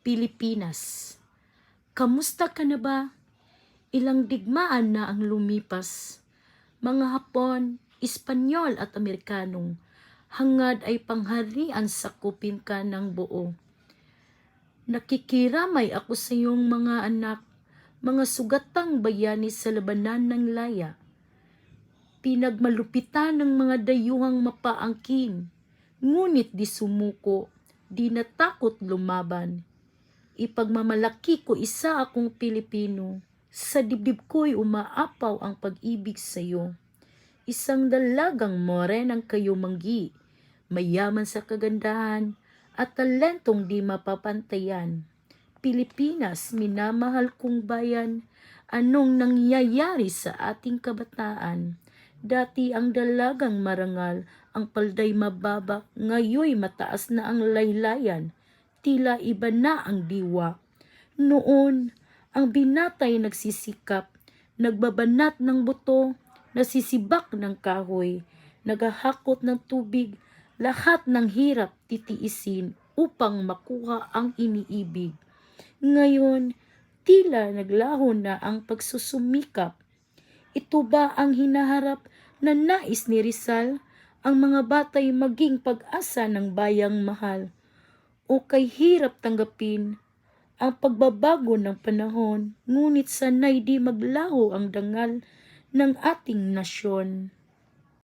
Pilipinas. Kamusta ka na ba? Ilang digmaan na ang lumipas. Mga Hapon, Espanyol at Amerikanong hangad ay pangharian sakupin ka ng buo. Nakikiramay ako sa iyong mga anak, mga sugatang bayani sa labanan ng laya. Pinagmalupitan ng mga dayuhang mapaangkin, ngunit di sumuko, di natakot lumaban. Ipagmamalaki ko isa akong Pilipino, sa dibdib ko'y umaapaw ang pag-ibig sa iyo. Isang dalagang morenang kayo manggi, mayaman sa kagandahan at talentong di mapapantayan. Pilipinas, minamahal kong bayan, anong nangyayari sa ating kabataan? Dati ang dalagang marangal, ang palday mababa, ngayoy mataas na ang laylayan. Tila iba na ang diwa. Noon, ang binatay nagsisikap, nagbabanat ng buto, nasisibak ng kahoy, naghahakot ng tubig, lahat ng hirap titiisin upang makuha ang iniibig. Ngayon, tila naglaho na ang pagsusumikap. Ito ba ang hinaharap na nais ni Rizal? Ang mga batay maging pag-asa ng bayang mahal. O kay hirap tanggapin ang pagbabago ng panahon, ngunit sanay di maglaho ang dangal ng ating nasyon.